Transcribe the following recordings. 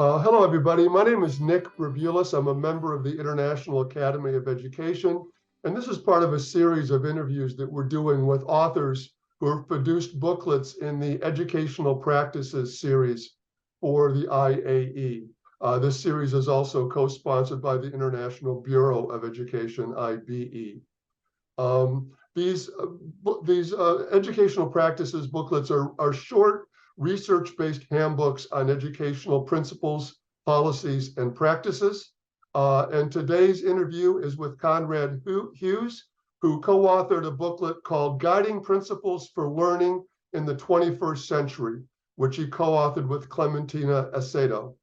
Hello, everybody. My name is Nick Burbules. I'm a member of the International Academy of Education, and this is part of a series of interviews that we're doing with authors who have produced booklets in the Educational Practices series for the IAE. This series is also co-sponsored by the International Bureau of Education, IBE. These educational practices booklets are short, research-based handbooks on educational principles, policies, and practices. And today's interview is with Conrad Hughes, who co-authored a booklet called Guiding Principles for Learning in the 21st Century, which he co-authored with Clementina Aceto.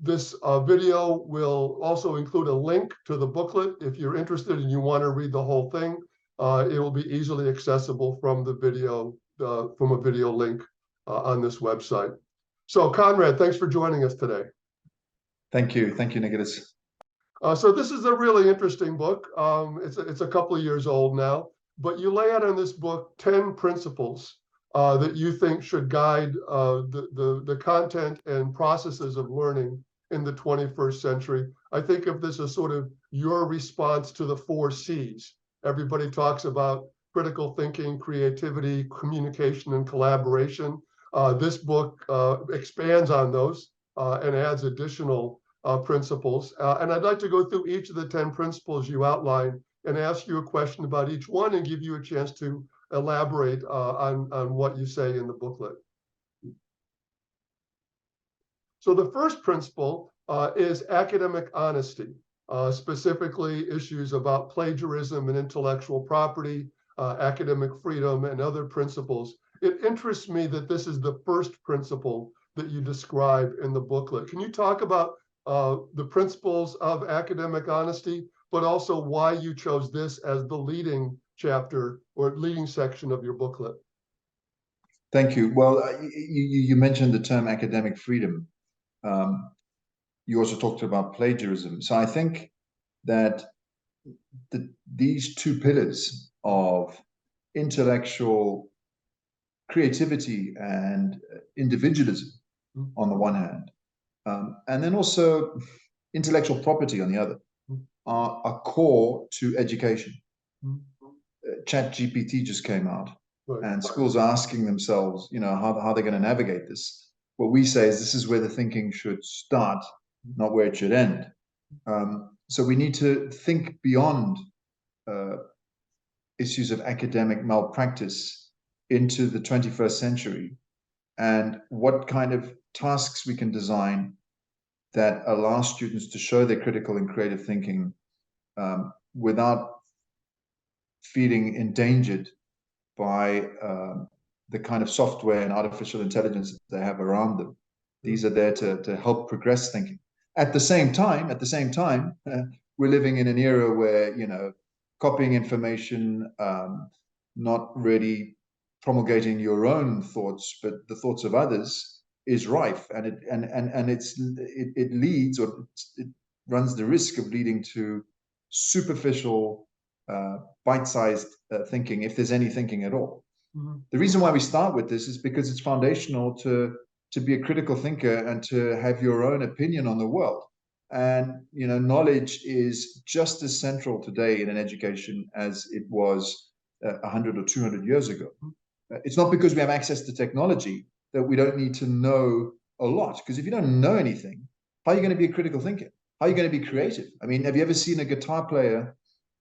This video will also include a link to the booklet. If you're interested and you want to read the whole thing, it will be easily accessible from the video, from a video link on this website. So Conrad, thanks for joining us today. Thank you, Nicholas. So this is a really interesting book. It's a couple of years old now, but you lay out in this book 10 principles that you think should guide the content and processes of learning in the 21st century. I think of this as sort of your response to the 4 C's. Everybody talks about critical thinking, creativity, communication, and collaboration. This book expands on those and adds additional principles. And I'd like to go through each of the 10 principles you outline and ask you a question about each one and give you a chance to elaborate on what you say in the booklet. So the first principle is academic honesty, specifically issues about plagiarism and intellectual property, academic freedom, and other principles. It interests me that this is the first principle that you describe in the booklet. Can you talk about the principles of academic honesty, but also why you chose this as the leading chapter or leading section of your booklet? Thank you. Well, you mentioned the term academic freedom. You also talked about plagiarism. So I think that these 2 pillars of intellectual creativity and individualism on the one hand, and then also intellectual property on the other, are core to education. ChatGPT just came out, and schools are asking themselves, how they're going to navigate this. What we say is this is where the thinking should start, not where it should end. So we need to think beyond issues of academic malpractice into the 21st century, and what kind of tasks we can design that allow students to show their critical and creative thinking without feeling endangered by the kind of software and artificial intelligence that they have around them. These are there to help progress thinking. At the same time, we're living in an era where, copying information, not really promulgating your own thoughts, but the thoughts of others is rife, and it leads, or it runs the risk of leading to superficial, bite-sized thinking, if there's any thinking at all. The reason why we start with this is because it's foundational to be a critical thinker and to have your own opinion on the world. And knowledge is just as central today in an education as it was 100 or 200 years ago. It's not because we have access to technology that we don't need to know a lot, because if you don't know anything, how are you going to be a critical thinker? How are you going to be creative? I mean, have you ever seen a guitar player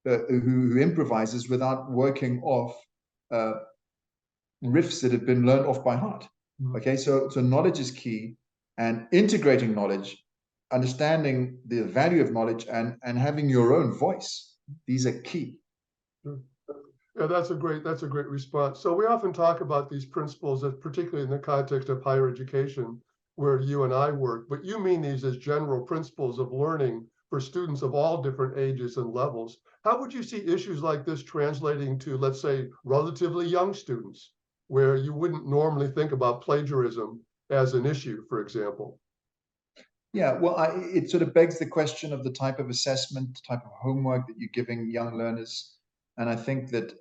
who improvises without working off riffs that have been learned off by heart? Okay, so knowledge is key, and integrating knowledge, understanding the value of knowledge, and having your own voice. These are key. Yeah, that's a great response. So we often talk about these principles, particularly in the context of higher education, where you and I work, but you mean these as general principles of learning for students of all different ages and levels. How would you see issues like this translating to, let's say, relatively young students, where you wouldn't normally think about plagiarism as an issue, for example? Yeah, well, it sort of begs the question of the type of assessment, the type of homework that you're giving young learners. And I think that,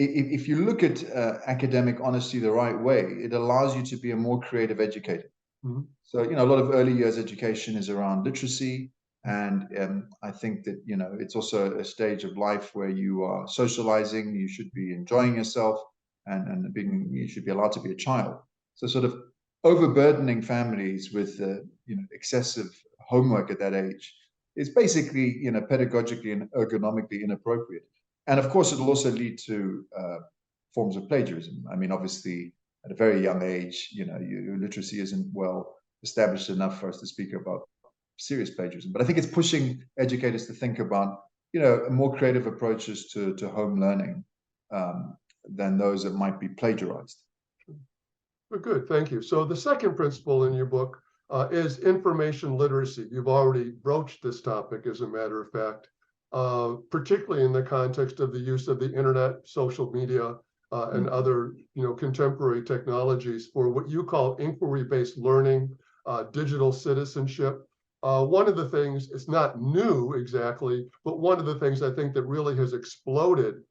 if you look at academic honesty the right way, it allows you to be a more creative educator. Mhm. So, a lot of early years education is around literacy. And I think that, it's also a stage of life where you are socializing, you should be enjoying yourself, and you should be allowed to be a child. So sort of overburdening families with, excessive homework at that age is basically, pedagogically and ergonomically inappropriate. And of course, it'll also lead to forms of plagiarism. I mean, obviously, at a very young age, your literacy isn't well established enough for us to speak about serious plagiarism. But I think it's pushing educators to think about, more creative approaches to home learning than those that might be plagiarized. Well, good, thank you. So the second principle in your book is information literacy. You've already broached this topic, as a matter of fact, particularly in the context of the use of the internet, social media, and other, contemporary technologies for what you call inquiry-based learning, digital citizenship. One of the things, it's not new exactly, but one of the things I think that really has exploded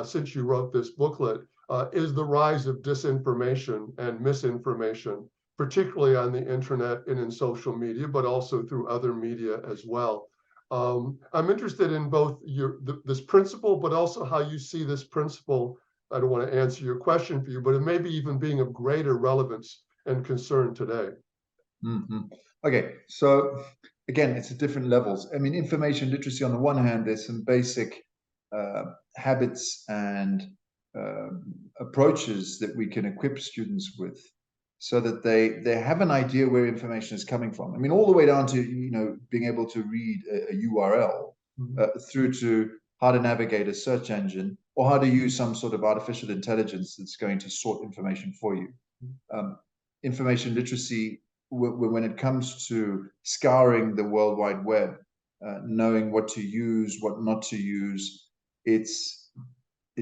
since you wrote this booklet is the rise of disinformation and misinformation, particularly on the internet and in social media, but also through other media as well. I'm interested in both this principle, but also how you see this principle. I don't want to answer your question for you, but it may be even being of greater relevance and concern today. Mm-hmm. Okay, so again, it's at different levels. I mean, information literacy on the one hand, there's some basic habits and approaches that we can equip students with so that they have an idea where information is coming from. I mean, all the way down to, being able to read a URL through to how to navigate a search engine or how to use some sort of artificial intelligence that's going to sort information for you. Information literacy, when it comes to scouring the World Wide Web, knowing what to use, what not to use, it's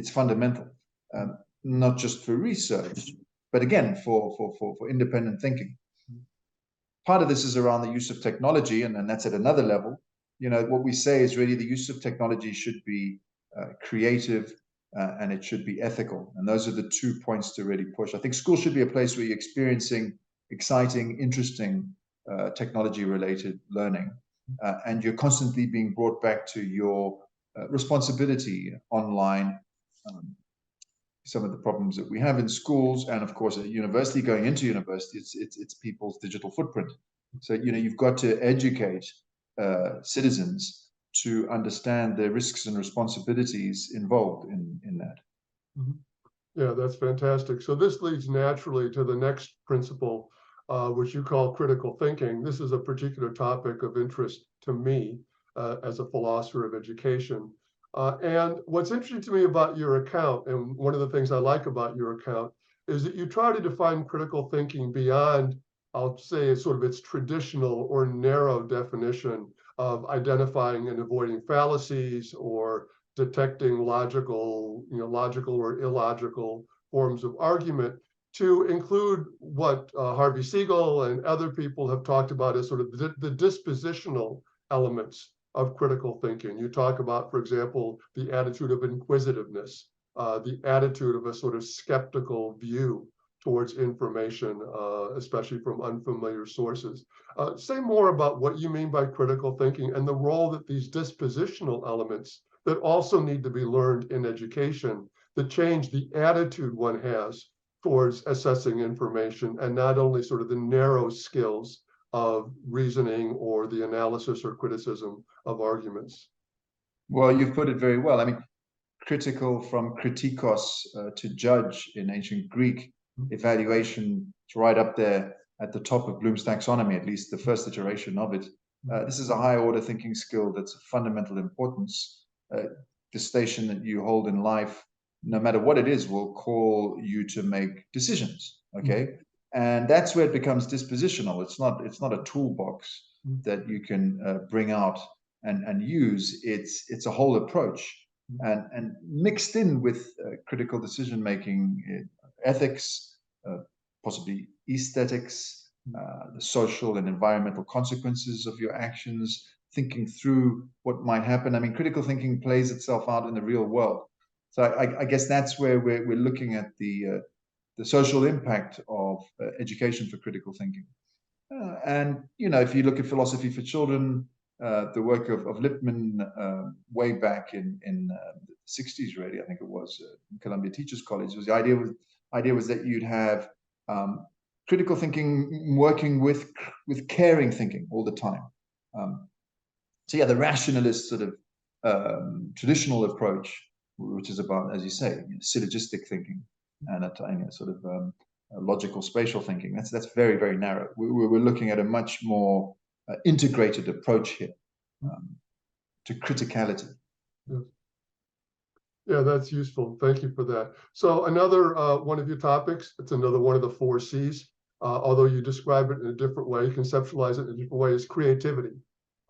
fundamental, not just for research, but again, for independent thinking. Part of this is around the use of technology, and that's at another level. What we say is really the use of technology should be creative, and it should be ethical. And those are the 2 points to really push. I think school should be a place where you're experiencing exciting, interesting technology-related learning, and you're constantly being brought back to your responsibility online. Some of the problems that we have in schools, and of course at university, going into university, it's people's digital footprint. So you've got to educate citizens to understand the risks and responsibilities involved in that. Mm-hmm. Yeah, that's fantastic. So this leads naturally to the next principle, which you call critical thinking. This is a particular topic of interest to me as a philosopher of education. And what's interesting to me about your account, and one of the things I like about your account, is that you try to define critical thinking beyond, I'll say, sort of its traditional or narrow definition of identifying and avoiding fallacies or detecting logical or illogical forms of argument, to include what Harvey Siegel and other people have talked about as sort of the dispositional elements of critical thinking. You talk about, for example, the attitude of inquisitiveness, the attitude of a sort of skeptical view towards information, especially from unfamiliar sources. Say more about what you mean by critical thinking and the role that these dispositional elements that also need to be learned in education that change the attitude one has towards assessing information, and not only sort of the narrow skills of reasoning or the analysis or criticism of arguments. Well, you've put it very well. I mean, critical from kritikos, to judge in ancient Greek. Evaluation, it's right up there at the top of Bloom's taxonomy, at least the first iteration of it. This is a high order thinking skill that's of fundamental importance. The station that you hold in life, no matter what it is, will call you to make decisions. Okay. And that's where it becomes dispositional. It's not a toolbox that you can bring out and use. It's a whole approach. And mixed in with critical decision making, ethics, possibly aesthetics, the social and environmental consequences of your actions, thinking through what might happen. I mean, critical thinking plays itself out in the real world. So I guess that's where we're looking at the social impact of education for critical thinking. And, you know, if you look at philosophy for children, the work of Lippmann way back in the 60s, really, I think it was, Columbia Teachers College, was the idea was that you'd have critical thinking working with caring thinking all the time. So yeah, the rationalist sort of traditional approach, which is about, as you say, syllogistic thinking and a sort of logical spatial thinking. That's very, very narrow. We're looking at a much more integrated approach here to criticality. Yes. Yeah, that's useful. Thank you for that. So another one of your topics, it's another one of the 4 C's, although you describe it in a different way, conceptualize it in a different way, is creativity.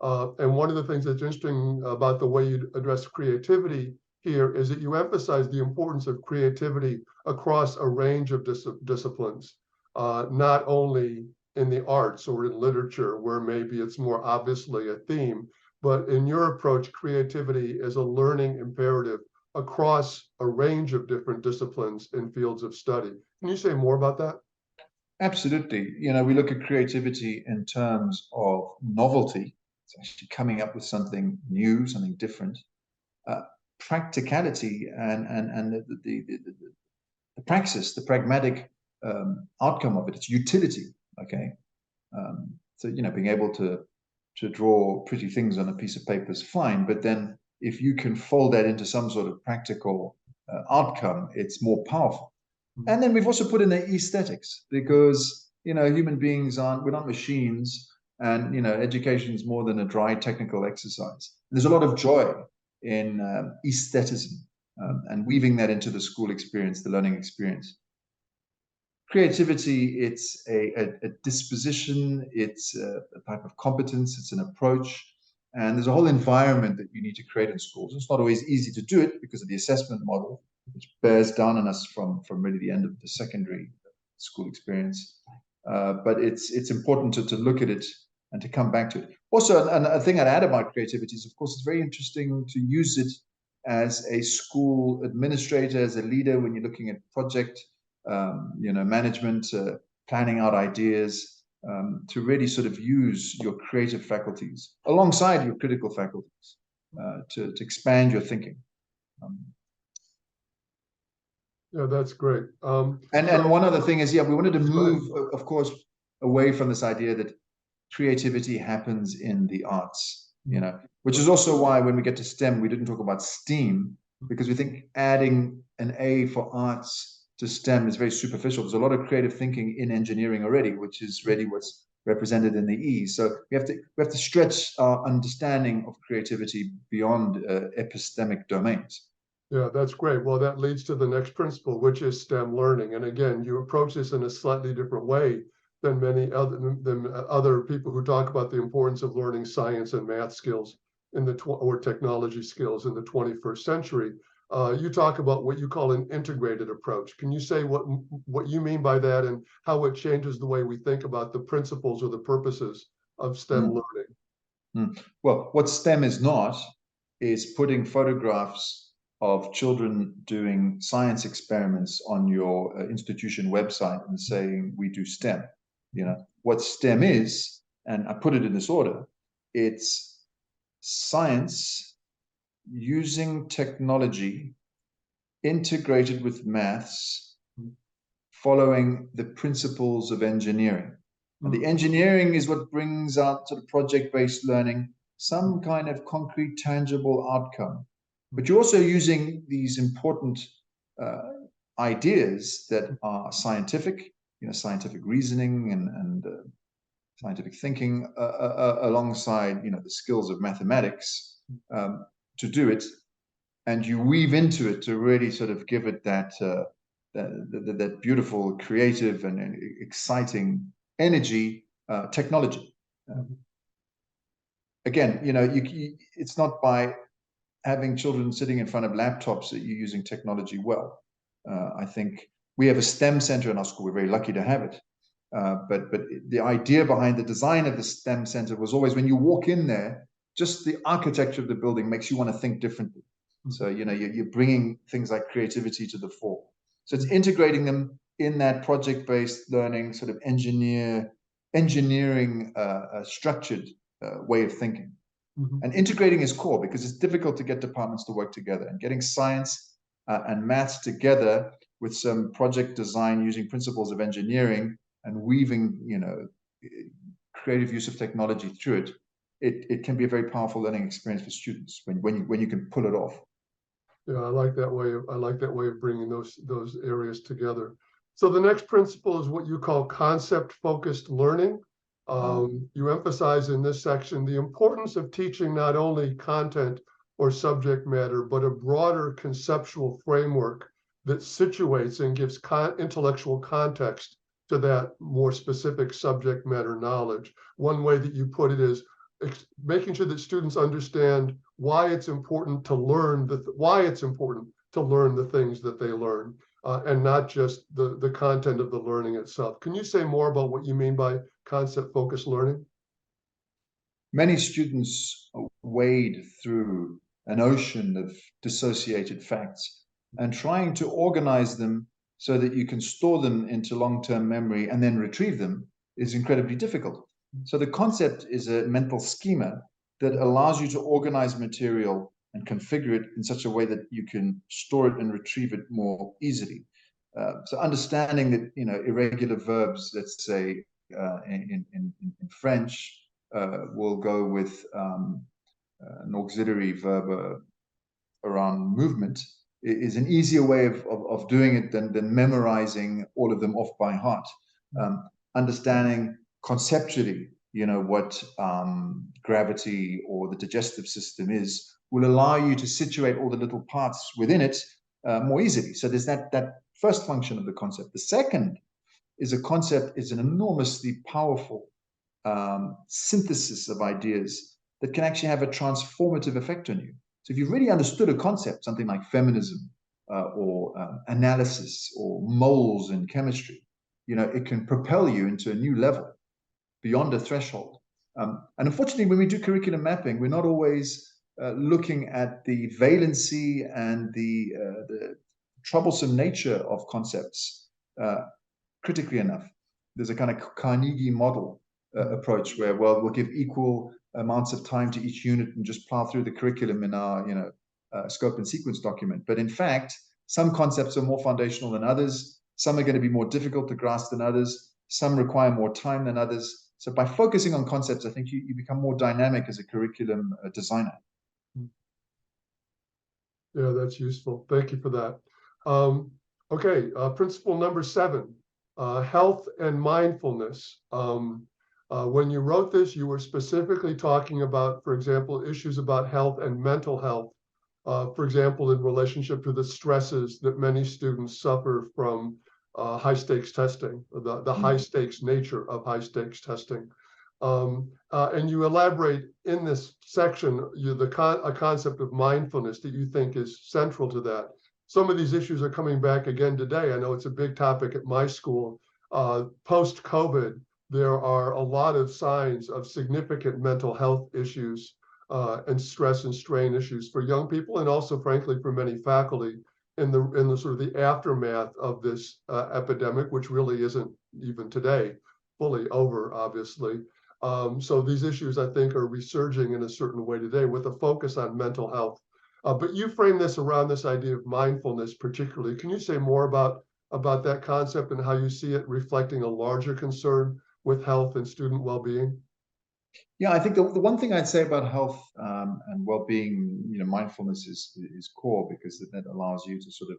And one of the things that's interesting about the way you address creativity here is that you emphasize the importance of creativity across a range of disciplines, not only in the arts or in literature, where maybe it's more obviously a theme, but in your approach, creativity is a learning imperative across a range of different disciplines and fields of study. Can you say more about that? Absolutely. You know, we look at creativity in terms of novelty. It's actually coming up with something new, something different. Practicality and the praxis, the pragmatic outcome of it, its utility. Okay, so you know, being able to draw pretty things on a piece of paper is fine, but then if you can fold that into some sort of practical outcome, it's more powerful. And then we've also put in the aesthetics, because you know, human beings we're not machines, and you know, education is more than a dry technical exercise. There's a lot of joy in aestheticism and weaving that into the school experience, the learning experience. Creativity, it's a disposition, it's a type of competence, it's an approach, and there's a whole environment that you need to create in schools. It's not always easy to do it because of the assessment model, which bears down on us from really the end of the secondary school experience. But it's important to look at it and to come back to it. Also, a thing I'd add about creativity is, of course, it's very interesting to use it as a school administrator, as a leader, when you're looking at project you know, management, planning out ideas, to really sort of use your creative faculties alongside your critical faculties to expand your thinking. Yeah, that's great. And one other thing is, yeah, we wanted to move, of course, away from this idea that creativity happens in the arts, you know, which is also why when we get to STEM, we didn't talk about STEAM, because we think adding an A for arts to STEM is very superficial. There's a lot of creative thinking in engineering already, which is really what's represented in the E. So we have to stretch our understanding of creativity beyond epistemic domains. Yeah, that's great. Well, that leads to the next principle, which is STEM learning. And again, you approach this in a slightly different way than many other people who talk about the importance of learning science and math skills in or technology skills in the 21st century. You talk about what you call an integrated approach. Can you say what you mean by that and how it changes the way we think about the principles or the purposes of STEM learning? Well, what STEM is not is putting photographs of children doing science experiments on your institution website and saying we do STEM. You know what STEM is, and I put it in this order. It's science using technology integrated with maths, following the principles of engineering. And the engineering is what brings out sort of project-based learning, some kind of concrete, tangible outcome. But you're also using these important ideas that are scientific, you know, scientific reasoning and scientific thinking alongside, you know, the skills of mathematics to do it, and you weave into it to really sort of give it that that beautiful, creative, and exciting energy technology. Again, you know, it's not by having children sitting in front of laptops that you're using technology well. I think we have a STEM center in our school. We're very lucky to have it. But the idea behind the design of the STEM center was always, when you walk in there, just the architecture of the building makes you want to think differently. So, you're bringing things like creativity to the fore. So it's integrating them in that project-based learning, sort of engineering structured way of thinking. And integrating is core because it's difficult to get departments to work together, and getting science and maths together with some project design using principles of engineering and weaving, creative use of technology through it. It can be a very powerful learning experience for students when you can pull it off. Yeah, I like that way of bringing those areas together. So the next principle is what you call concept-focused learning. You emphasize in this section the importance of teaching not only content or subject matter, but a broader conceptual framework that situates and gives intellectual context to that more specific subject matter knowledge. One way that you put it is making sure that students understand why it's important to learn the things that they learn, and not just the content of the learning itself. Can you say more about what you mean by concept-focused learning? Many students wade through an ocean of dissociated facts and trying to organize them so that you can store them into long-term memory and then retrieve them is incredibly difficult. So the concept is a mental schema that allows you to organize material and configure it in such a way that you can store it and retrieve it more easily. So understanding that, irregular verbs, let's say in French, will go with an auxiliary verb around movement is an easier way of doing it than memorizing all of them off by heart. Understanding conceptually, what gravity or the digestive system is will allow you to situate all the little parts within it more easily. So there's that first function of the concept. The second is an enormously powerful synthesis of ideas that can actually have a transformative effect on you. So if you've really understood a concept, something like feminism or analysis or moles in chemistry, it can propel you into a new level beyond a threshold. And unfortunately, when we do curriculum mapping, we're not always looking at the valency and the troublesome nature of concepts critically enough. There's a kind of Carnegie model approach where, we'll give equal amounts of time to each unit and just plow through the curriculum in our, scope and sequence document. But in fact, some concepts are more foundational than others. Some are going to be more difficult to grasp than others. Some require more time than others. So by focusing on concepts, I think you become more dynamic as a curriculum designer. Yeah, that's useful. Thank you for that. Okay, principle number 7, health and mindfulness. When you wrote this, you were specifically talking about, for example, issues about health and mental health. For example, in relationship to the stresses that many students suffer from high stakes testing, the high stakes nature of high stakes testing. And you elaborate in this section a concept of mindfulness that you think is central to that. Some of these issues are coming back again today. I know it's a big topic at my school. Post-COVID, there are a lot of signs of significant mental health issues and stress and strain issues for young people, and also, frankly, for many faculty in the sort of the aftermath of this epidemic, which really isn't even today fully over, obviously. So these issues, I think, are resurging in a certain way today with a focus on mental health. But you frame this around this idea of mindfulness particularly. Can you say more about that concept and how you see it reflecting a larger concern with health and student well-being? Yeah, I think the one thing I'd say about health and well-being, mindfulness is core, because that allows you to sort of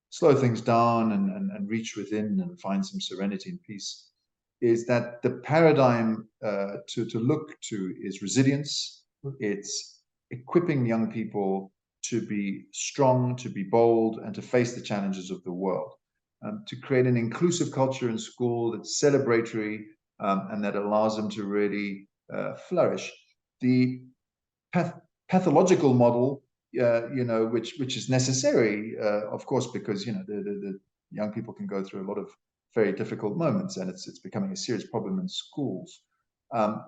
slow things down and reach within and find some serenity and peace, is that the paradigm to look to is resilience. It's equipping young people to be strong, to be bold, and to face the challenges of the world. To create an inclusive culture in school that's celebratory and that allows them to really flourish. The pathological model, which is necessary, of course, because the young people can go through a lot of very difficult moments, and it's becoming a serious problem in schools.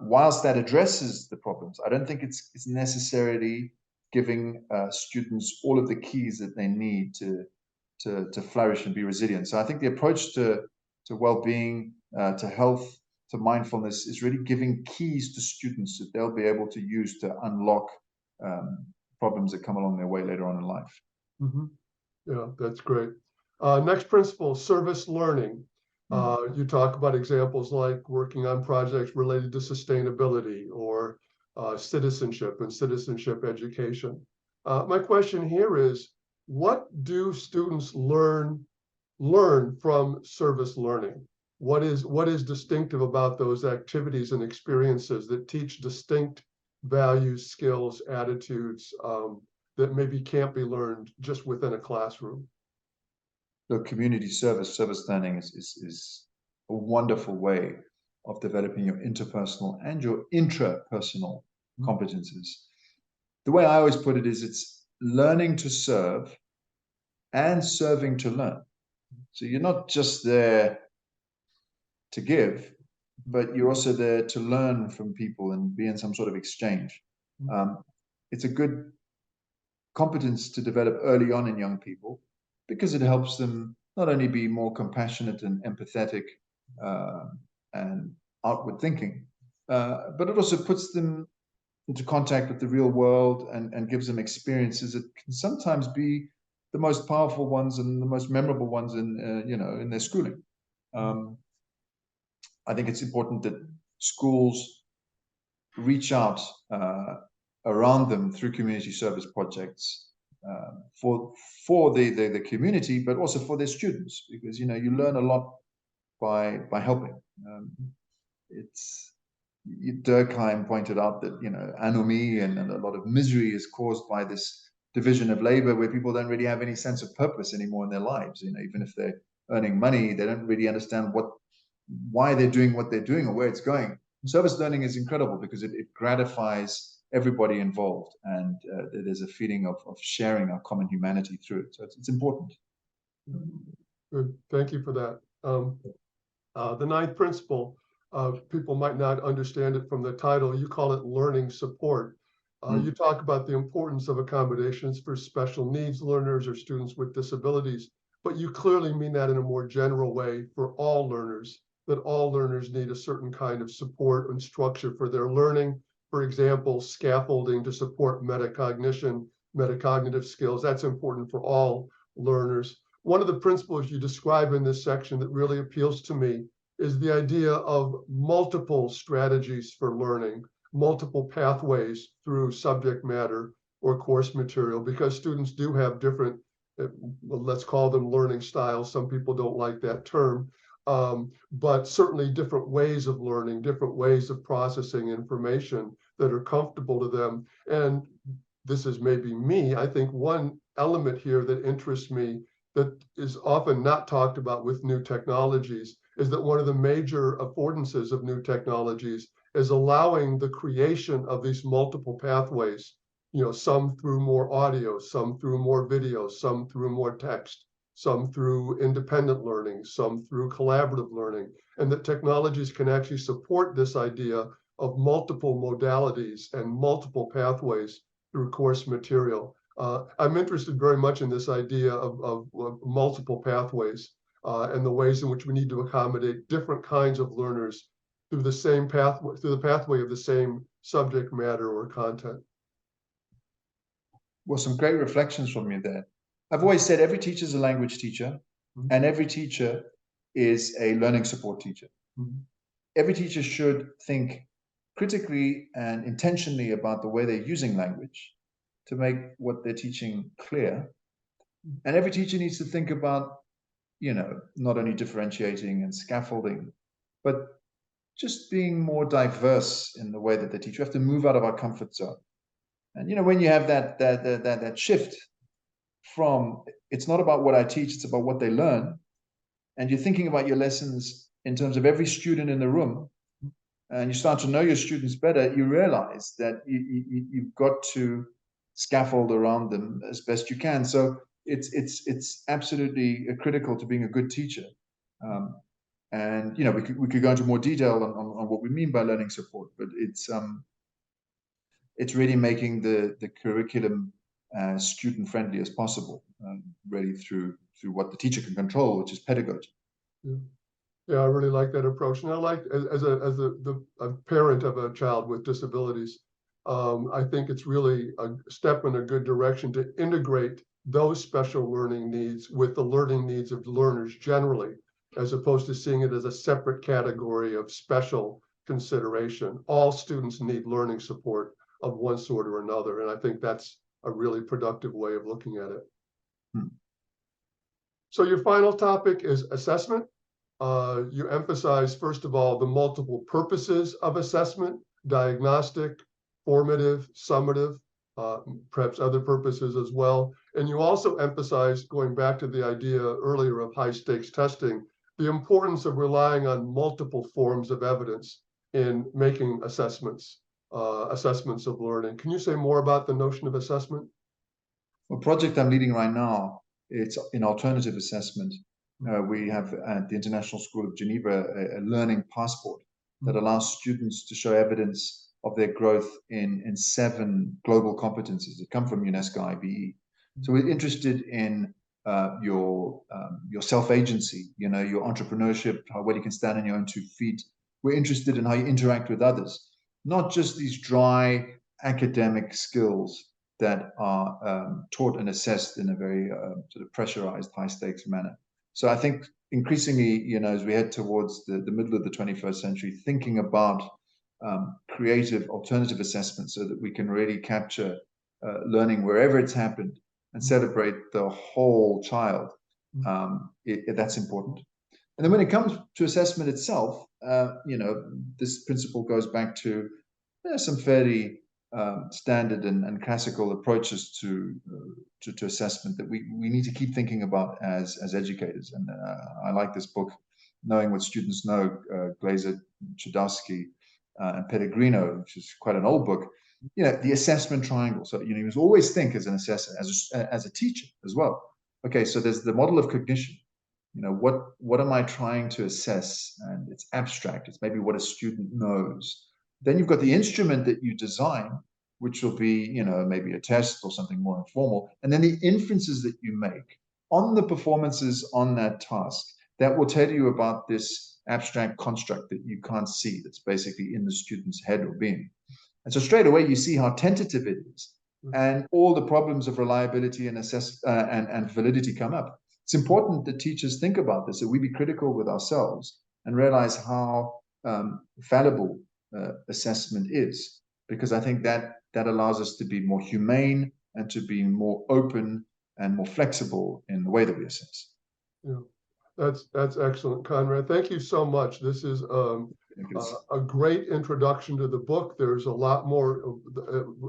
Whilst that addresses the problems, I don't think it's necessarily giving students all of the keys that they need to flourish and be resilient. So I think the approach to well-being, to health, to mindfulness is really giving keys to students that they'll be able to use to unlock problems that come along their way later on in life. Mm-hmm. Yeah, that's great. Next principle, service learning. You talk about examples like working on projects related to sustainability or citizenship and citizenship education. My question here is, what do students learn from service learning? What is distinctive about those activities and experiences that teach distinct values, skills, attitudes that maybe can't be learned just within a classroom? So community service learning is a wonderful way of developing your interpersonal and your intrapersonal competences. The way I always put it is it's learning to serve and serving to learn. So you're not just there to give, but you're also there to learn from people and be in some sort of exchange. It's a good competence to develop early on in young people because it helps them not only be more compassionate and empathetic and outward thinking, but it also puts them into contact with the real world and gives them experiences that can sometimes be the most powerful ones and the most memorable ones in in their schooling. I think it's important that schools reach out around them through community service projects for the community, but also for their students, because you learn a lot by helping. Durkheim pointed out that anomie and a lot of misery is caused by this division of labor, where people don't really have any sense of purpose anymore in their lives. Even if they're earning money, they don't really understand why they're doing what they're doing or where it's going. Service learning is incredible because it gratifies everybody involved, and there's a feeling of sharing our common humanity through it. So it's important. Good. Thank you for that. The ninth principle, people might not understand it from the title. You call it learning support. You talk about the importance of accommodations for special needs learners or students with disabilities, but you clearly mean that in a more general way for all learners, that all learners need a certain kind of support and structure for their learning. For example, scaffolding to support metacognition, metacognitive skills. That's important for all learners. One of the principles you describe in this section that really appeals to me is the idea of multiple strategies for learning, multiple pathways through subject matter or course material, because students do have different, let's call them learning styles. Some people don't like that term, but certainly different ways of learning, different ways of processing information that are comfortable to them. And this is maybe me, I think one element here that interests me that is often not talked about with new technologies is that one of the major affordances of new technologies is allowing the creation of these multiple pathways, some through more audio, some through more video, some through more text, some through independent learning, some through collaborative learning, and that technologies can actually support this idea of multiple modalities and multiple pathways through course material. I'm interested very much in this idea of multiple pathways and the ways in which we need to accommodate different kinds of learners through the same pathway, through the pathway of the same subject matter or content. Well, some great reflections from you there. I've always said every teacher is a language teacher, and every teacher is a learning support teacher. Every teacher should think critically and intentionally about the way they're using language to make what they're teaching clear. And every teacher needs to think about, not only differentiating and scaffolding, but just being more diverse in the way that they teach. We have to move out of our comfort zone. And when you have that shift from, it's not about what I teach, it's about what they learn, and you're thinking about your lessons in terms of every student in the room, and you start to know your students better, you realize that you've got to scaffold around them as best you can. So it's absolutely critical to being a good teacher. And we could go into more detail on what we mean by learning support, but it's really making the curriculum as student-friendly as possible, really through what the teacher can control, which is pedagogy. Yeah. Yeah, I really like that approach. And I like, as a parent of a child with disabilities, I think it's really a step in a good direction to integrate those special learning needs with the learning needs of learners generally, as opposed to seeing it as a separate category of special consideration. All students need learning support of one sort or another. And I think that's a really productive way of looking at it. So your final topic is assessment. You emphasize, first of all, the multiple purposes of assessment: diagnostic, formative, summative, perhaps other purposes as well. And you also emphasize, going back to the idea earlier of high stakes testing, the importance of relying on multiple forms of evidence in making assessments of learning. Can you say more about the notion of assessment? A project I'm leading right now, it's in alternative assessment. We have at the International School of Geneva a learning passport that allows students to show evidence of their growth in 7 global competencies that come from UNESCO IBE. So we're interested in your self-agency, your entrepreneurship, how well you can stand on your own 2 feet. We're interested in how you interact with others, not just these dry academic skills that are taught and assessed in a very sort of pressurized, high-stakes manner. So I think increasingly, as we head towards the middle of the 21st century, thinking about creative alternative assessment so that we can really capture learning wherever it's happened and celebrate the whole child, that's important. And then when it comes to assessment itself, this principle goes back to some fairly standard and classical approaches to assessment that we need to keep thinking about as educators. And I like this book, Knowing What Students Know, Glaser, Chodowski, and Pellegrino, which is quite an old book. The assessment triangle. So you must always think as an assessor, as a teacher as well. Okay, so there's the model of cognition. What am I trying to assess? And it's abstract. It's maybe what a student knows. Then you've got the instrument that you design, which will be, maybe a test or something more informal. And then the inferences that you make on the performances on that task that will tell you about this abstract construct that you can't see, that's basically in the student's head or being. And so straight away, you see how tentative it is. And all the problems of reliability and and validity come up. It's important that teachers think about this, that we be critical with ourselves and realize how fallible assessment is, because I think that allows us to be more humane and to be more open and more flexible in the way that we assess. Yeah, that's excellent, Conrad. Thank you so much. This is a great introduction to the book. There's a lot more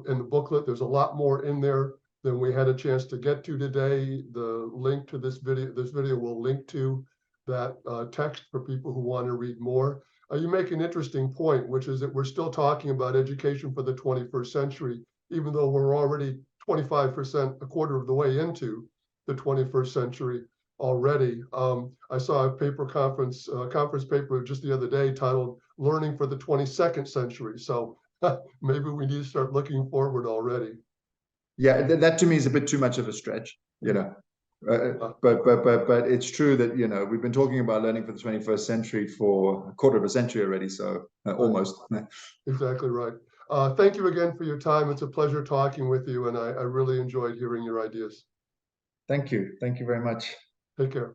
in the booklet. There's a lot more in there than we had a chance to get to today. The link to this video will link to that text for people who want to read more. You make an interesting point, which is that we're still talking about education for the 21st century, even though we're already 25%, a quarter of the way into the 21st century already. I saw a conference paper just the other day titled "Learning for the 22nd Century." So maybe we need to start looking forward already. Yeah, that to me is a bit too much of a stretch, but it's true that we've been talking about learning for the 21st century for a quarter of a century already, so almost. Exactly right. Thank you again for your time. It's a pleasure talking with you, and I really enjoyed hearing your ideas. Thank you very much. Take care.